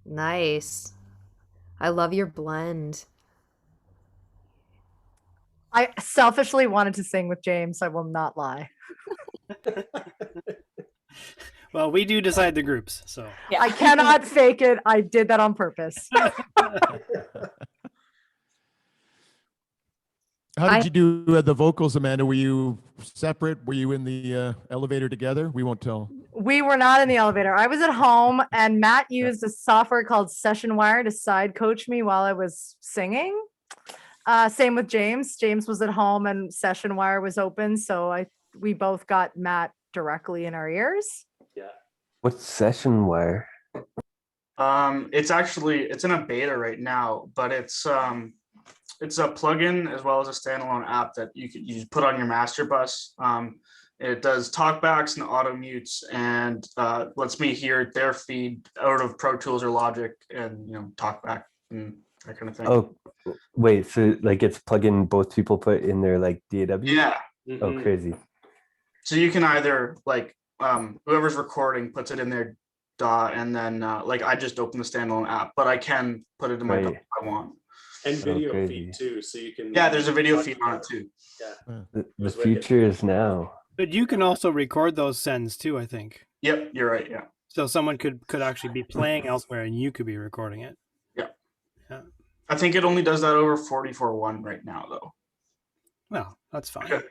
Nice. I love your blend. I selfishly wanted to sing with James. I will not lie. Well, we do decide the groups, so. I cannot fake it. I did that on purpose. How did you do the vocals, Amanda? Were you separate? Were you in the elevator together? We won't tell. We were not in the elevator. I was at home and Matt used a software called Session Wire to side coach me while I was singing. Same with James. James was at home and Session Wire was open. So we both got Matt directly in our ears. What's session wire? It's in a beta right now, but it's a plugin as well as a standalone app that you put on your master bus. It does talkbacks and auto mutes and lets me hear their feed out of Pro Tools or Logic and talkback and that kind of thing. Oh, wait. So like it's plug-in both people put in their like DAW? Yeah. Oh, crazy. So you can either like whoever's recording puts it in their DAW and then like I just open the standalone app, but I can put it in my DAW if I want. And video crazy. feed too, so you can. Yeah, there's a video feed on it too. Yeah. The future is now. But you can also record those sends too, I think. Yep, you're right. Yeah. So someone could actually be playing elsewhere and you could be recording it. Yeah. Yeah. I think it only does that over 44.1 right now, though. Well, that's fine.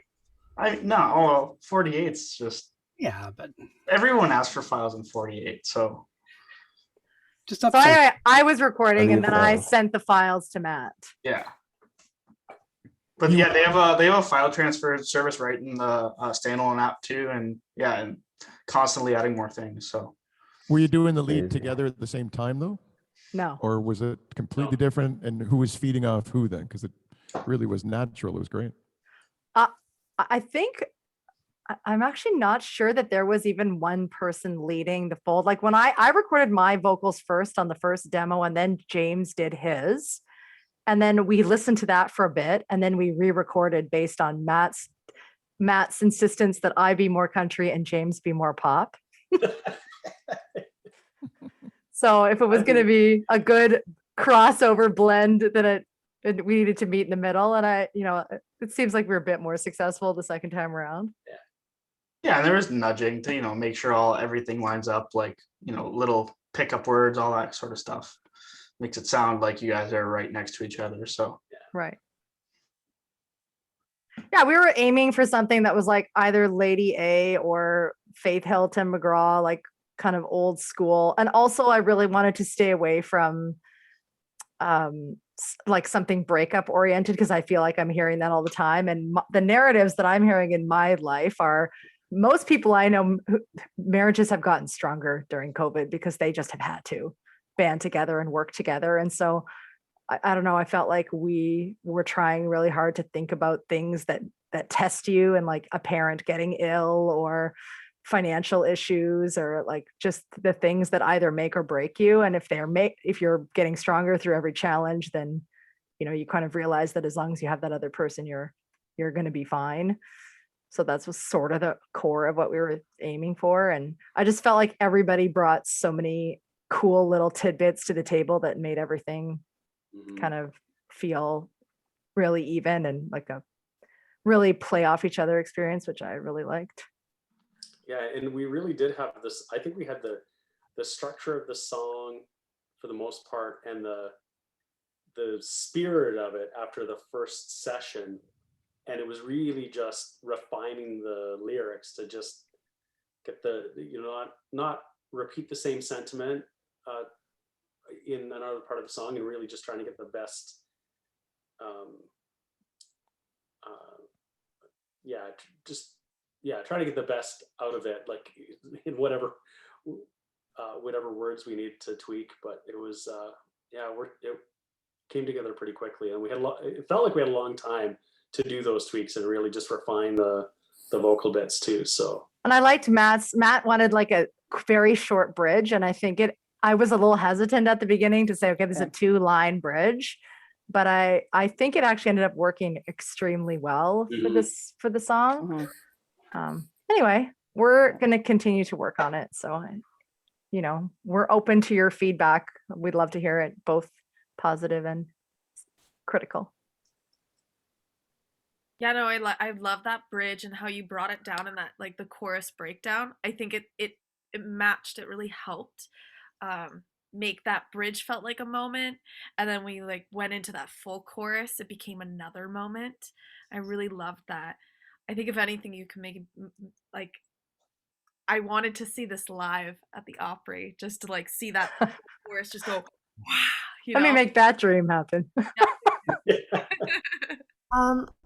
48's just. Yeah, but everyone asks for files in 48, so. Just so anyway, I was recording and then I sent the files to Matt. Yeah. But yeah, they have a file transfer service right in the standalone app too, and constantly adding more things. So. Were you doing the lead together at the same time though? No. Or was it completely different? And who was feeding off who then? Because it really was natural. It was great. I think I'm actually not sure that there was even one person leading the fold. Like when I recorded my vocals first on the first demo and then James did his. And then we listened to that for a bit and then we re-recorded based on Matt's insistence that I be more country and James be more pop. So if it was going to be a good crossover blend, then and we needed to meet in the middle. And it seems like we're a bit more successful the second time around. Yeah, and there was nudging to, make sure everything lines up, like, little pickup words, all that sort of stuff. Makes it sound like you guys are right next to each other. So Right. Yeah, we were aiming for something that was like either Lady A or Faith Hilton McGraw, like kind of old school. And also I really wanted to stay away from like something breakup oriented, because I feel like I'm hearing that all the time. And the narratives that I'm hearing in my life are, most people I know, marriages have gotten stronger during COVID because they just have had to band together and work together. And so I don't know, I felt like we were trying really hard to think about things that test you, and like a parent getting ill or financial issues, or like just the things that either make or break you. And if you're getting stronger through every challenge, then you kind of realize that as long as you have that other person, you're going to be fine. So that's was sort of the core of what we were aiming for. And I just felt like everybody brought so many cool little tidbits to the table that made everything kind of feel really even and like a really play off each other experience, which I really liked. Yeah, and we really did have this. I think we had the structure of the song for the most part, and the spirit of it after the first session, and it was really just refining the lyrics to just get not repeat the same sentiment in another part of the song, and really just trying to get the best trying to get the best out of it, like in whatever words we need to tweak. But it was it came together pretty quickly, and it felt like we had a long time to do those tweaks and really just refine the vocal bits too. So, and I liked Matt wanted like a very short bridge, and I was a little hesitant at the beginning to say, okay, this is a 2-line bridge, but I think it actually ended up working extremely well for the song. Anyway, we're going to continue to work on it. So, we're open to your feedback. We'd love to hear it, both positive and critical. Yeah, no, I love that bridge and how you brought it down in that, like, the chorus breakdown. I think it matched, it really helped make that bridge felt like a moment, and then we like went into that full chorus, it became another moment. I really loved that. I think if anything, you can make it like, I wanted to see this live at the Opry, just to like see that chorus just go, wow. Let me make that dream happen.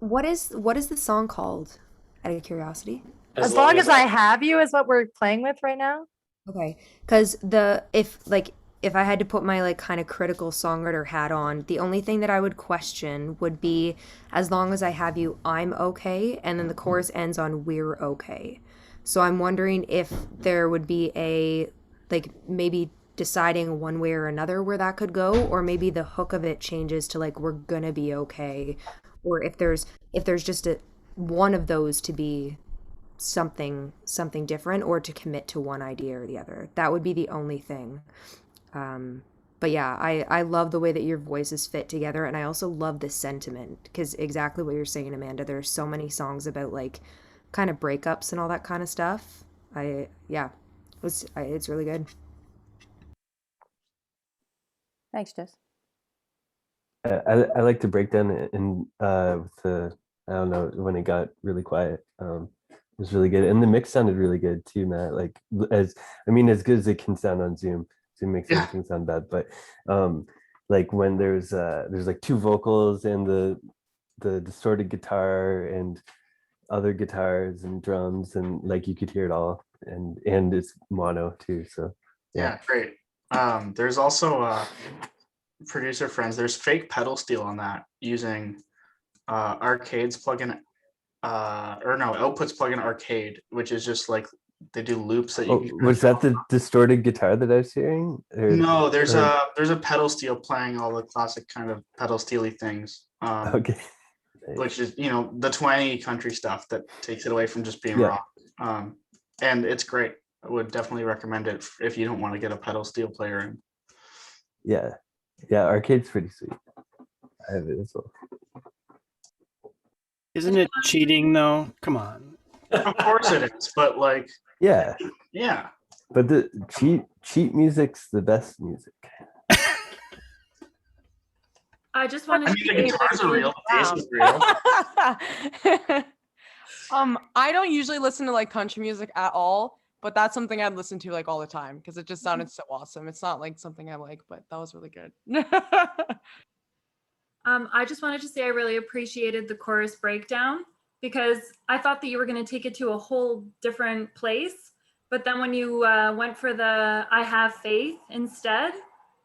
What is the song called, out of curiosity? As long as I have you is what we're playing with right now. Okay, because if I had to put my like kind of critical songwriter hat on, the only thing that I would question would be as long as I have you, I'm okay, and then the chorus ends on we're okay. So I'm wondering if there would be a like maybe deciding one way or another where that could go, or maybe the hook of it changes to like we're gonna be okay, or if there's just one of those to be something different, or to commit to one idea or the other. That would be the only thing. But yeah, I love the way that your voices fit together, and I also love the sentiment, because exactly what you're saying, Amanda, there's so many songs about like kind of breakups and all that kind of stuff. It's really good. Thanks, Jess. I like to break down in with the, I don't know, when it got really quiet. It was really good, and the mix sounded really good too, Matt. Like as good as it can sound on Zoom. Zoom makes everything sound bad, but like when there's like two vocals and the distorted guitar and other guitars and drums, and like you could hear it all, and it's mono too. So yeah, great. There's also producer friends. There's fake pedal steel on that using Arcade's plugin. Output's plugin Arcade, which is just like they do loops that you can. Was that the distorted guitar that I was hearing? No, there's a pedal steel playing all the classic kind of pedal steely things. Okay. Which is the 20 country stuff that takes it away from just being rock. And it's great. I would definitely recommend it if you don't want to get a pedal steel player in. Yeah, Arcade's pretty sweet. I have it as well. Isn't it cheating though? Come on. Of course it is, but like, Yeah, yeah. but the cheat music's the best music. I just wanted I to mean, the say guitars that are real, the bass is real. I don't usually listen to like country music at all, but that's something I'd listen to like all the time because it just sounded so awesome. It's not like something I like, but that was really good. I just wanted to say I really appreciated the chorus breakdown because I thought that you were going to take it to a whole different place. But then when you went for the I have faith instead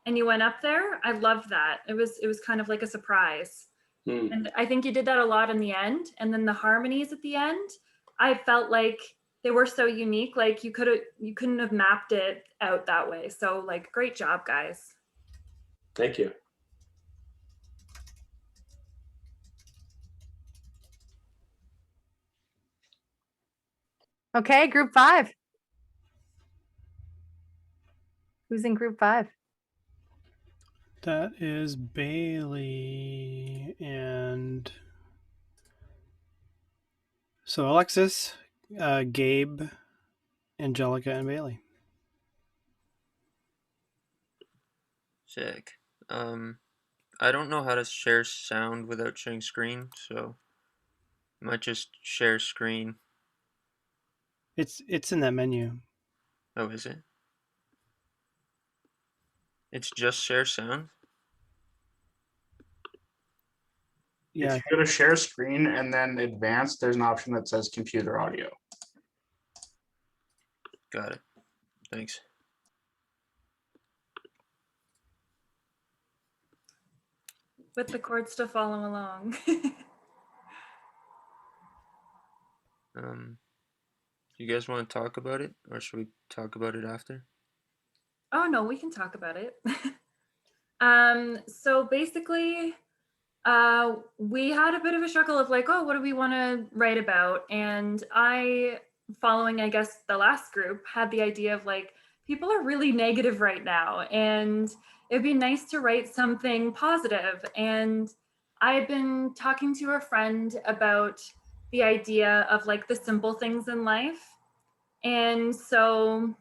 and you went up there, I loved that. It was kind of like a surprise. And I think you did that a lot in the end. And then the harmonies at the end, I felt like they were so unique. Like you couldn't have mapped it out that way. So like, great job, guys. Thank you. Okay, group 5. Who's in group 5? That is Bailey and so Alexis, Gabe, Angelica, and Bailey. Sick. I don't know how to share sound without sharing screen, so I might just share screen. It's in that menu. Oh, is it? It's just share sound? Yeah. If you go to share screen and then advanced, there's an option that says computer audio. Got it. Thanks. With the chords to follow along. You guys want to talk about it, or should we talk about it after? Oh no, we can talk about it. So basically, we had a bit of a struggle of like, oh, what do we want to write about? And I, following, I guess, the last group, had the idea of like, people are really negative right now, and it'd be nice to write something positive. And I've been talking to a friend about the idea of like the simple things in life. And so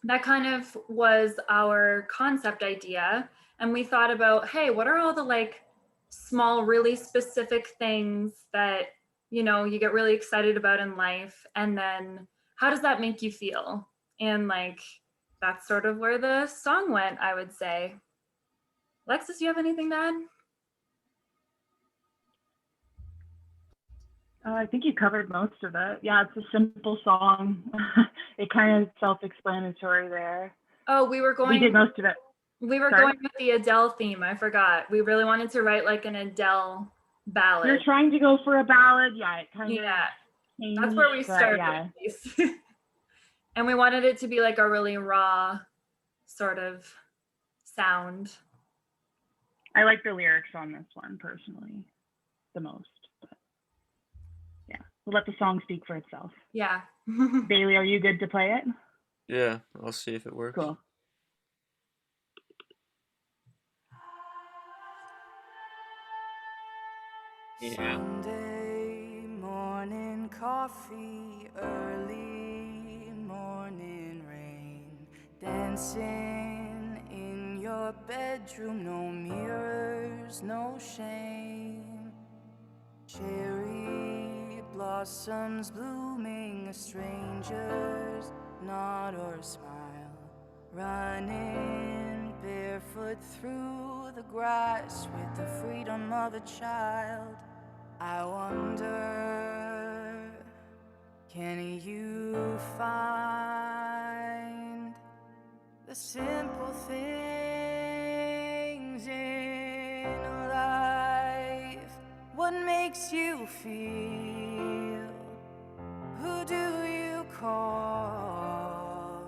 that kind of was our concept idea. And we thought about, hey, what are all the like small, really specific things that, you know, you get really excited about in life? And then how does that make you feel? And like, that's sort of where the song went, I would say. Alexis, you have anything to add? I think you covered most of it. Yeah, it's a simple song. It kind of self-explanatory there. Oh, we did most of it. We were Sorry? going with the Adele theme. I forgot. We really wanted to write like an Adele ballad. You're trying to go for a ballad. Yeah, it kind of That's where we changed, but started. yeah. At least. And we wanted it to be like a really raw sort of sound. I like the lyrics on this one personally the most. But yeah, we'll let the song speak for itself. Yeah. Bailey, are you good to play it? Yeah, I'll see if it works. Cool. Yeah. Sunday morning coffee, early morning rain, dancing in your bedroom, no mirrors, no shame. Cherry blossoms blooming, a stranger's nod or smile, running barefoot through the grass with the freedom of a child. I wonder, can you find the simple things in life? What makes you feel? Who do you call?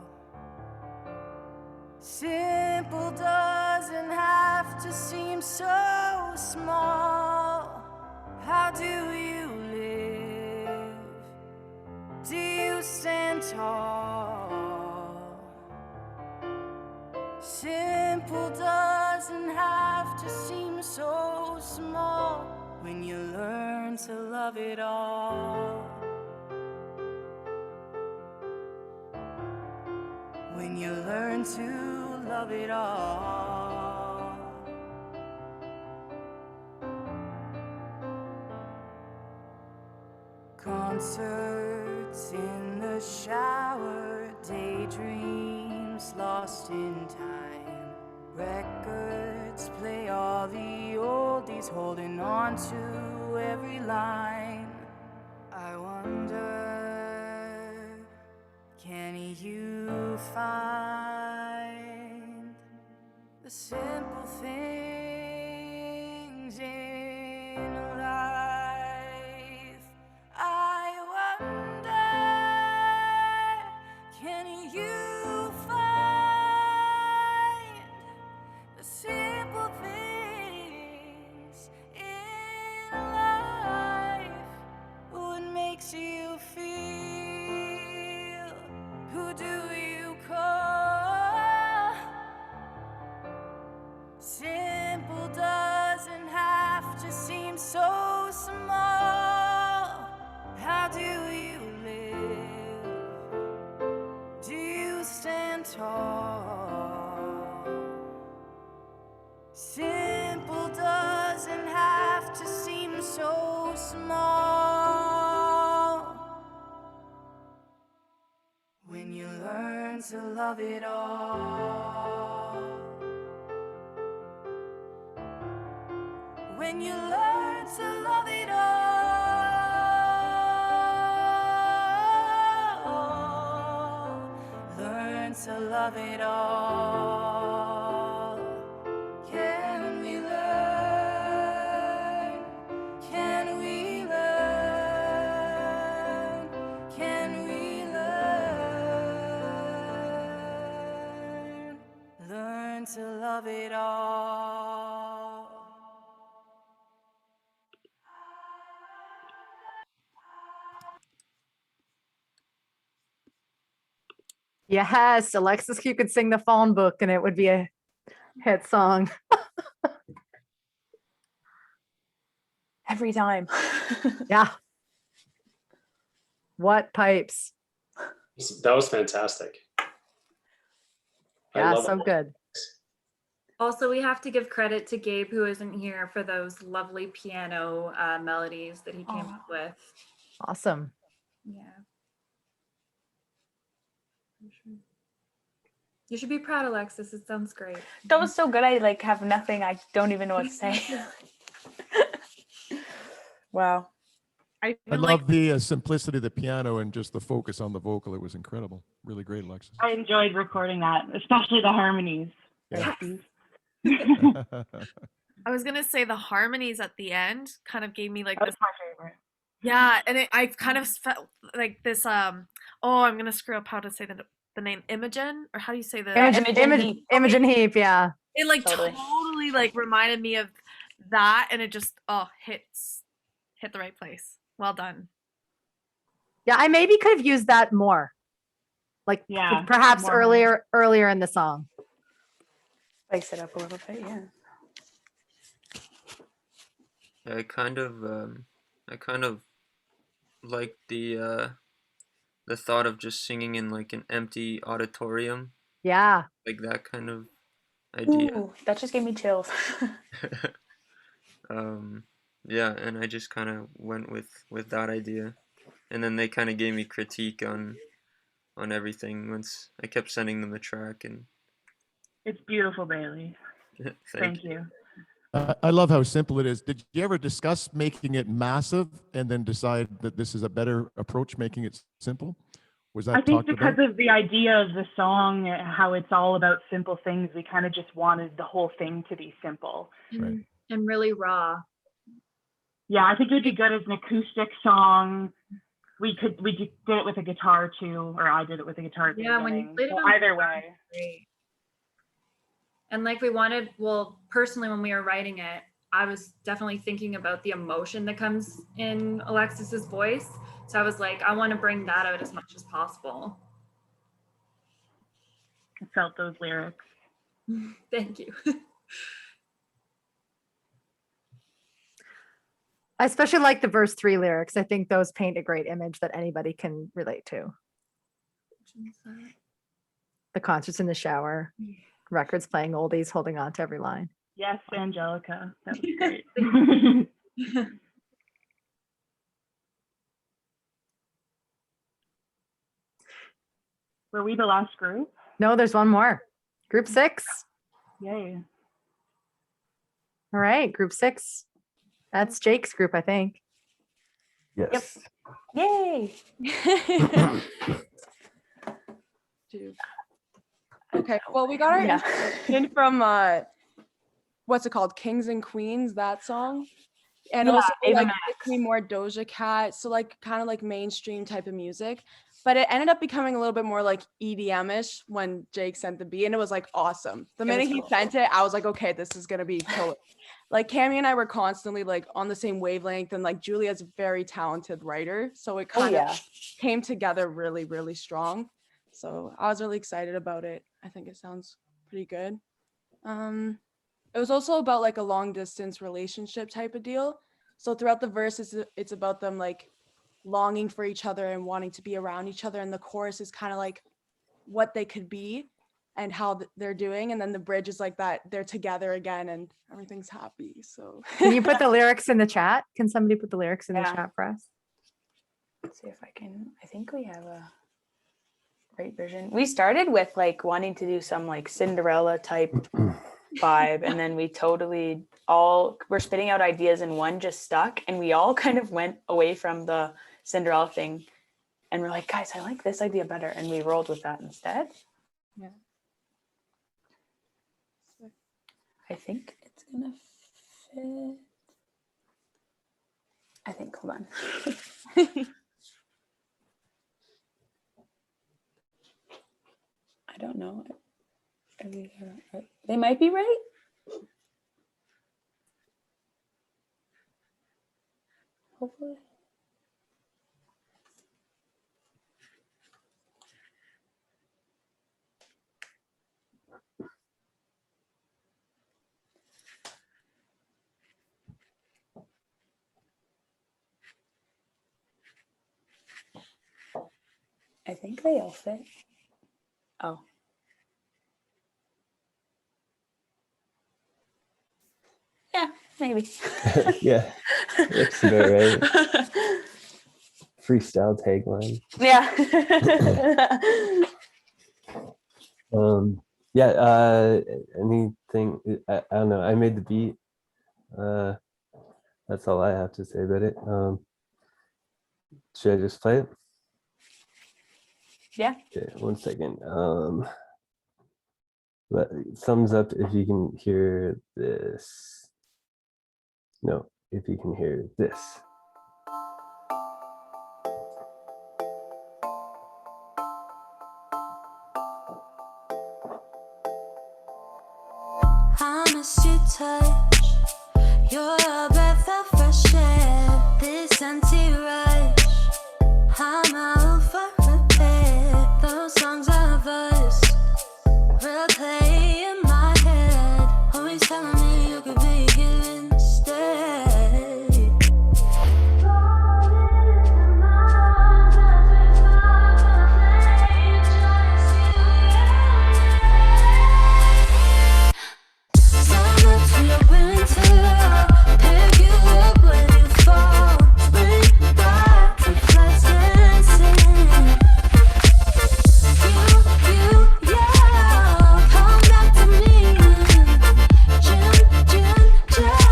Simple doesn't have to seem so small. How do you live? Do you stand tall? Simple doesn't have to seem so so small when you learn to love it all. When you learn to love it all. Concerts in the shower, daydreams lost in time. Records play all the oldies, holding on to every line. I wonder, can you find the simple things in life? I wonder, can you find the simple things in life? What makes you feel? Who do you call? Simple doesn't have to seem so small. How do you live? Do you stand tall? Simple doesn't have to seem so small. When you learn to love it all. When you learn to love it all. Learn to love it all. Can we learn? Can we learn? Can we learn? Learn to love it all. Yes, Alexis Q could sing the phone book and it would be a hit song. Every time. Yeah. What pipes? That was fantastic. I Yeah, love so it. good. Also, we have to give credit to Gabe, who isn't here, for those lovely piano melodies that he came up with. Awesome. Yeah. You should be proud, Alexis. It sounds great. That was so good. I like have nothing. I don't even know what to say. Wow. I I love the simplicity of the piano and just the focus on the vocal. It was incredible. Really great, Alexis. I enjoyed recording that, especially the harmonies. Yeah. I was gonna say the harmonies at the end kind of gave me like That this. was my favorite. Yeah, and I kind of felt like this. Oh, I'm gonna screw up how to say the name Imogen, or how do you say the Imogen Heap, yeah. It like Totally. totally like reminded me of that, and it just hit the right place. Well done. Yeah, I maybe could have used that more. Like Yeah, perhaps more earlier in the song. Spice it up a little bit, yeah. I kind of like the thought of just singing in like an empty auditorium, Yeah. like that kind of idea. Ooh, that just gave me chills. Yeah, and I just kind of went with that idea, and then they kind of gave me critique on everything once I kept sending them the track. And It's beautiful, Bailey. thank you. I love how simple it is. Did you ever discuss making it massive and then decide that this is a better approach, making it simple? Was that I think talked because about? of the idea of the song, how it's all about simple things, we kind of just wanted the whole thing to be simple. Right. And really raw. Yeah, I think it would be good as an acoustic song. We did it with a guitar too, or I did it with a guitar at the Yeah, when you beginning. played it So on either guitar, way. it's great. And like we wanted, well, personally, when we were writing it, I was definitely thinking about the emotion that comes in Alexis's voice. So I was like, I want to bring that out as much as possible. I felt those lyrics. Thank you. I especially like the verse 3 lyrics. I think those paint a great image that anybody can relate to. The concerts in the shower, records playing oldies, holding on to every line. Yes, Angelica. That was great. Were we the last group? No, there's one more. Group 6. Yay. All right, group 6. That's Jake's group, I think. Yes. Yay. Okay, well, we got our Yeah. inspiration from what's it called, Kings and Queens, that song, and Yeah, also Ava like Max. becoming more Doja Cat, so like kind of like mainstream type of music, but it ended up becoming a little bit more like EDM-ish when Jake sent the beat, and it was like awesome. The It minute was he cool. sent it, I was like, okay, this is gonna be killer. Like Cami and I were constantly like on the same wavelength, and like Julia's a very talented writer, so it kind yeah. of came together really, really strong. So I was really excited about it. I think it sounds pretty good. It was also about like a long distance relationship type of deal. So throughout the verse, it's about them like longing for each other and wanting to be around each other. And the chorus is kind of like what they could be and how they're doing. And then the bridge is like that they're together again and everything's happy. So Can you put the lyrics in the chat? Can somebody put the lyrics in the Yeah. chat for us? Let's see if I can. I think we have a great vision. We started with like wanting to do some like Cinderella type vibe, and then we totally all were spitting out ideas and one just stuck, and we all kind of went away from the Cinderella thing and we're like, guys, I like this idea better, and we rolled with that instead. Yeah. I think it's gonna fit. I think, hold on. I don't know. They might be right. Hopefully. I think they all fit. Oh. Yeah, maybe. Yeah, that's about right. Freestyle tagline. Yeah. Yeah, anything, I don't know, I made the beat. That's all I have to say about it. Should I just play it? Yeah. Okay, 1 second. But thumbs up if you can hear this. No, if you can hear this. I miss your touch. You're a breath of fresh air. This empty rush. I'm out for repair. Those songs of us replay in my head. Always telling me you could be here instead. Summer to winter, pick you up when you fall. Spring back to flights dancing. Yeah, come back to me. June, June.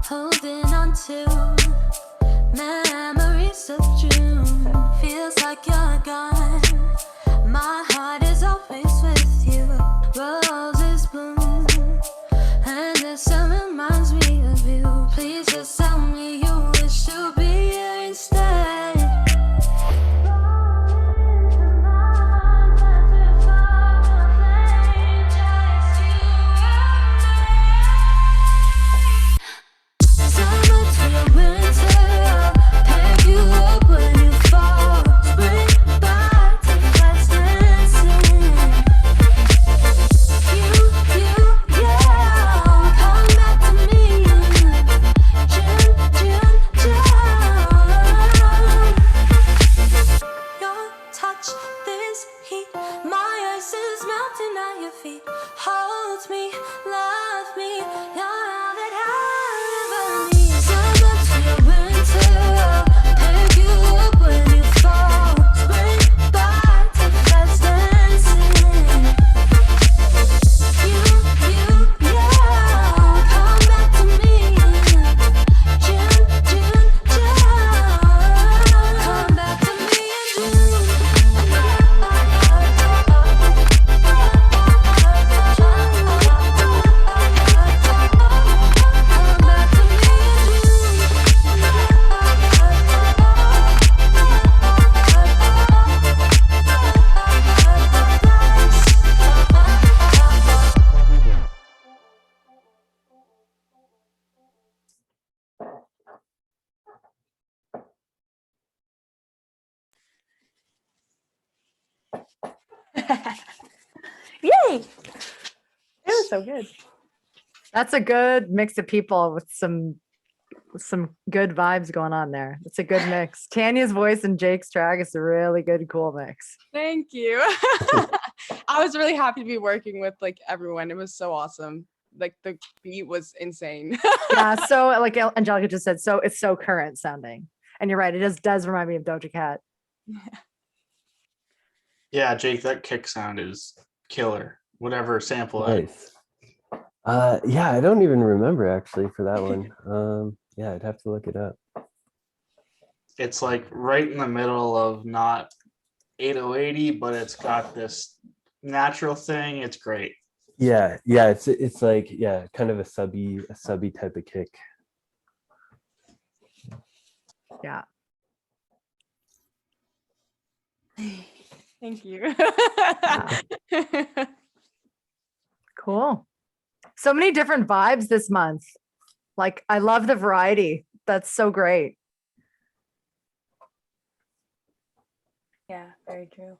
Holding on to memories of June. Feels like you're gone. My heart is always with you. Roses bloom, and this sun reminds me of you. Please just tell me you wish to be here instead. Summer to winter, pick you up when you fall. Spring back to flights dancing. So good. That's a good mix of people with some good vibes going on there. It's a good mix. Tanya's voice and Jake's track is a really good, cool mix. Thank you. I was really happy to be working with like everyone. It was so awesome. Like the beat was insane. Yeah, so like Angelica just said, so it's so current sounding. And you're right, it does remind me of Doja Cat. Yeah, Jake, that kick sound is killer. Whatever sample that. Nice. Yeah, I don't even remember actually for that one. Yeah, I'd have to look it up. It's like right in the middle of not 8080, but it's got this natural thing. It's great. Yeah, it's like kind of a subby type of kick. Yeah. Thank you. Cool. So many different vibes this month. Like, I love the variety. That's so great. Yeah, very true.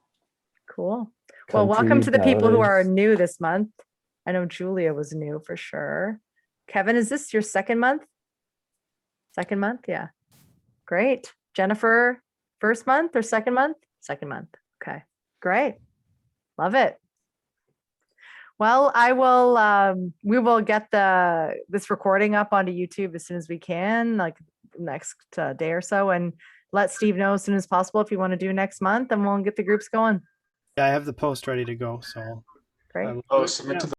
Cool. Well, welcome Country to the people who are ballads. new this month. I know Julia was new for sure. Kevin, is this your second month? Second month? Yeah. Great. Jennifer, first month or second month? Second month. Okay. Great. Love it. Well, we will get this recording up onto YouTube as soon as we can, like next day or so, and let Steve know as soon as possible if you want to do next month, and we'll get the groups going. Yeah, I have the post ready to go. So Great. Oh, submit to the